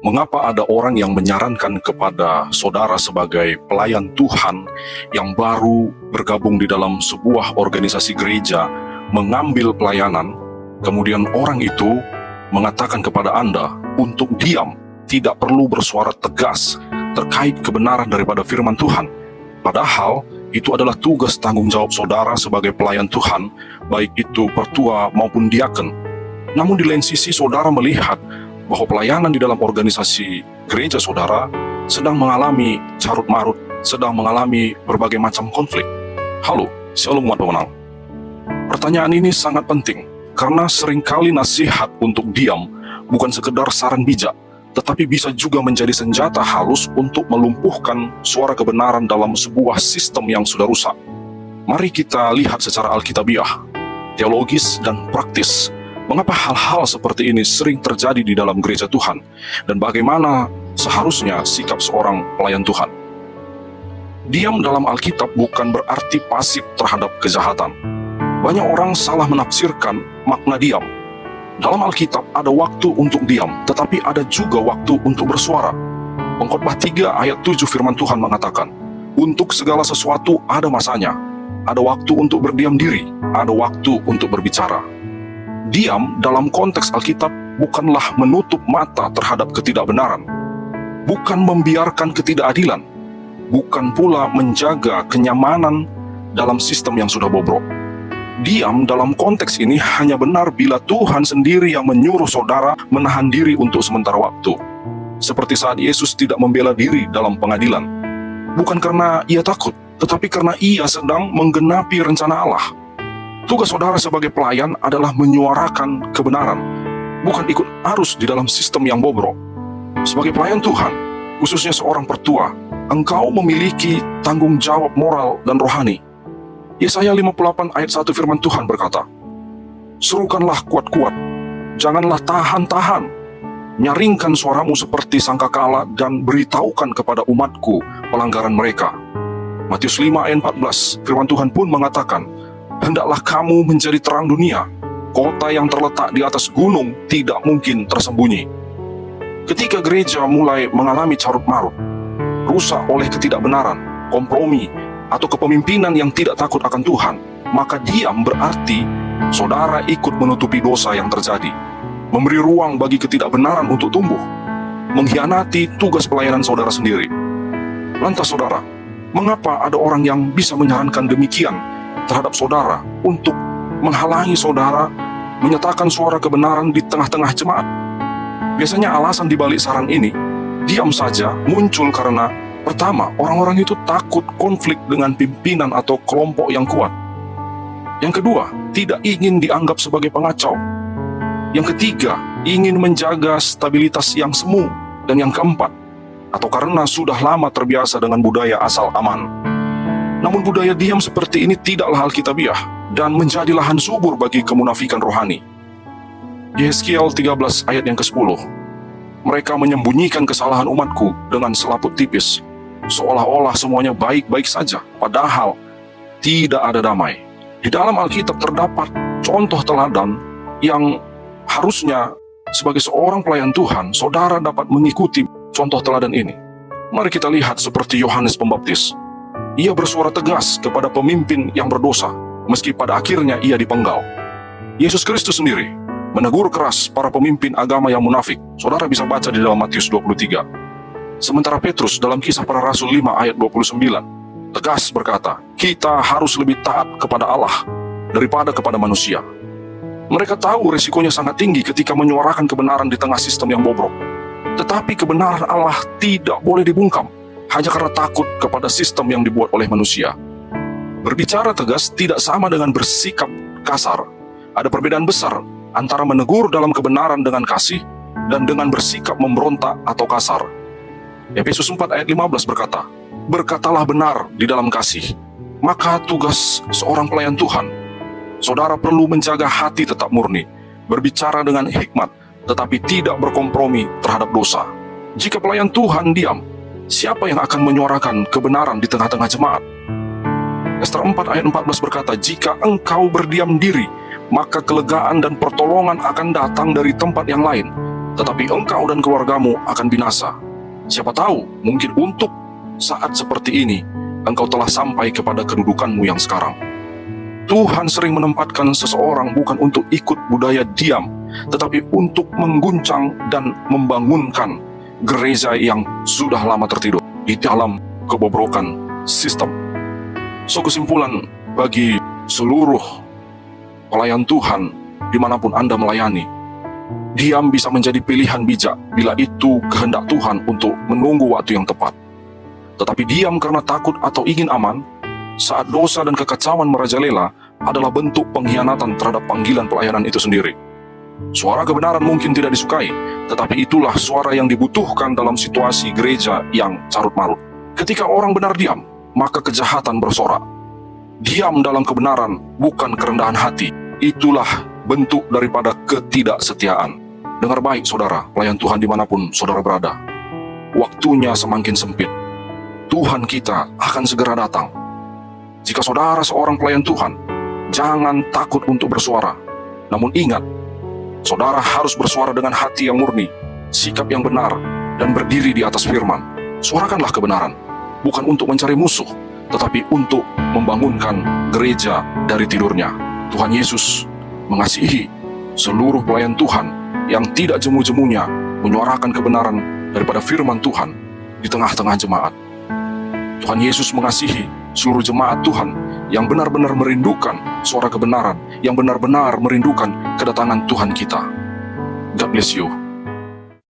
Mengapa ada orang yang menyarankan kepada saudara sebagai pelayan Tuhan yang baru bergabung di dalam sebuah organisasi gereja mengambil pelayanan, kemudian orang itu mengatakan kepada Anda untuk diam, tidak perlu bersuara tegas terkait kebenaran daripada firman Tuhan. Padahal itu adalah tugas tanggung jawab saudara sebagai pelayan Tuhan, baik itu pertua maupun diaken. Namun di lain sisi saudara melihat bahwa pelayanan di dalam organisasi gereja saudara sedang mengalami carut-marut, sedang mengalami berbagai macam konflik. Halo, shalom umat pemenang. Pertanyaan ini sangat penting, karena seringkali nasihat untuk diam bukan sekedar saran bijak, tetapi bisa juga menjadi senjata halus untuk melumpuhkan suara kebenaran dalam sebuah sistem yang sudah rusak. Mari kita lihat secara alkitabiah, teologis dan praktis, mengapa hal-hal seperti ini sering terjadi di dalam gereja Tuhan, dan bagaimana seharusnya sikap seorang pelayan Tuhan. Diam dalam Alkitab bukan berarti pasif terhadap kejahatan. Banyak orang salah menafsirkan makna diam. Dalam Alkitab ada waktu untuk diam, tetapi ada juga waktu untuk bersuara. Pengkhotbah 3 ayat 7 firman Tuhan mengatakan, untuk segala sesuatu ada masanya, ada waktu untuk berdiam diri, ada waktu untuk berbicara. Diam dalam konteks Alkitab bukanlah menutup mata terhadap ketidakbenaran, bukan membiarkan ketidakadilan, bukan pula menjaga kenyamanan dalam sistem yang sudah bobrok. Diam dalam konteks ini hanya benar bila Tuhan sendiri yang menyuruh saudara menahan diri untuk sementara waktu. Seperti saat Yesus tidak membela diri dalam pengadilan, bukan karena ia takut, tetapi karena ia sedang menggenapi rencana Allah. Tugas saudara sebagai pelayan adalah menyuarakan kebenaran, bukan ikut arus di dalam sistem yang bobrok. Sebagai pelayan Tuhan, khususnya seorang pertua, engkau memiliki tanggung jawab moral dan rohani. Yesaya 58 ayat 1 firman Tuhan berkata, serukanlah kuat-kuat, janganlah tahan-tahan, nyaringkan suaramu seperti sangkakala dan beritahukan kepada umatku pelanggaran mereka. Matius 5 ayat 14 firman Tuhan pun mengatakan, hendaklah kamu menjadi terang dunia, kota yang terletak di atas gunung tidak mungkin tersembunyi. Ketika gereja mulai mengalami carut-marut, rusak oleh ketidakbenaran, kompromi, atau kepemimpinan yang tidak takut akan Tuhan, maka diam berarti saudara ikut menutupi dosa yang terjadi, memberi ruang bagi ketidakbenaran untuk tumbuh, mengkhianati tugas pelayanan saudara sendiri. Lantas saudara, mengapa ada orang yang bisa menyarankan demikian terhadap saudara untuk menghalangi saudara menyatakan suara kebenaran di tengah-tengah jemaat? Biasanya alasan dibalik saran ini, diam saja, muncul karena pertama, orang-orang itu takut konflik dengan pimpinan atau kelompok yang kuat. Yang kedua, tidak ingin dianggap sebagai pengacau. Yang ketiga, ingin menjaga stabilitas yang semu. Dan yang keempat, atau karena sudah lama terbiasa dengan budaya asal aman. Namun budaya diam seperti ini tidaklah alkitabiah dan menjadi lahan subur bagi kemunafikan rohani. Yehezkiel 13 ayat yang ke-10. Mereka menyembunyikan kesalahan umatku dengan selaput tipis, seolah-olah semuanya baik-baik saja, padahal tidak ada damai. Di dalam Alkitab terdapat contoh teladan yang harusnya sebagai seorang pelayan Tuhan, saudara dapat mengikuti contoh teladan ini. Mari kita lihat seperti Yohanes Pembaptis. Ia bersuara tegas kepada pemimpin yang berdosa, meski pada akhirnya ia dipenggal. Yesus Kristus sendiri menegur keras para pemimpin agama yang munafik. Saudara bisa baca di dalam Matius 23. Sementara Petrus dalam Kisah Para Rasul 5 ayat 29, tegas berkata, kita harus lebih taat kepada Allah daripada kepada manusia. Mereka tahu resikonya sangat tinggi ketika menyuarakan kebenaran di tengah sistem yang bobrok. Tetapi kebenaran Allah tidak boleh dibungkam, hanya karena takut kepada sistem yang dibuat oleh manusia. Berbicara tegas tidak sama dengan bersikap kasar. Ada perbedaan besar antara menegur dalam kebenaran dengan kasih dan dengan bersikap memberontak atau kasar. Efesus 4 ayat 15 berkata, berkatalah benar di dalam kasih. Maka tugas seorang pelayan Tuhan, saudara perlu menjaga hati tetap murni, berbicara dengan hikmat, tetapi tidak berkompromi terhadap dosa. Jika pelayan Tuhan diam, siapa yang akan menyuarakan kebenaran di tengah-tengah jemaat? Ester 4 ayat 14 berkata, jika engkau berdiam diri, maka kelegaan dan pertolongan akan datang dari tempat yang lain, tetapi engkau dan keluargamu akan binasa. Siapa tahu, mungkin untuk saat seperti ini, engkau telah sampai kepada kedudukanmu yang sekarang. Tuhan sering menempatkan seseorang bukan untuk ikut budaya diam, tetapi untuk mengguncang dan membangunkan gereja yang sudah lama tertidur di dalam kebobrokan sistem. So, kesimpulan bagi seluruh pelayan Tuhan dimanapun Anda melayani, diam bisa menjadi pilihan bijak bila itu kehendak Tuhan untuk menunggu waktu yang tepat. Tetapi diam karena takut atau ingin aman saat dosa dan kekacauan merajalela adalah bentuk pengkhianatan terhadap panggilan pelayanan itu sendiri. Suara kebenaran mungkin tidak disukai, tetapi itulah suara yang dibutuhkan dalam situasi gereja yang carut-marut. Ketika orang benar diam, maka kejahatan bersorak. Diam dalam kebenaran bukan kerendahan hati, itulah bentuk daripada ketidaksetiaan. Dengar baik saudara, pelayan Tuhan dimanapun saudara berada. Waktunya semakin sempit. Tuhan kita akan segera datang. Jika saudara seorang pelayan Tuhan, jangan takut untuk bersuara. Namun ingat, saudara harus bersuara dengan hati yang murni, sikap yang benar, dan berdiri di atas firman. Suarakanlah kebenaran, bukan untuk mencari musuh, tetapi untuk membangunkan gereja dari tidurnya. Tuhan Yesus mengasihi seluruh pelayan Tuhan yang tidak jemu-jemunya menyuarakan kebenaran daripada firman Tuhan di tengah-tengah jemaat. Tuhan Yesus mengasihi seluruh jemaat Tuhan yang benar-benar merindukan suara kebenaran, yang benar-benar merindukan kedatangan Tuhan kita. God bless you.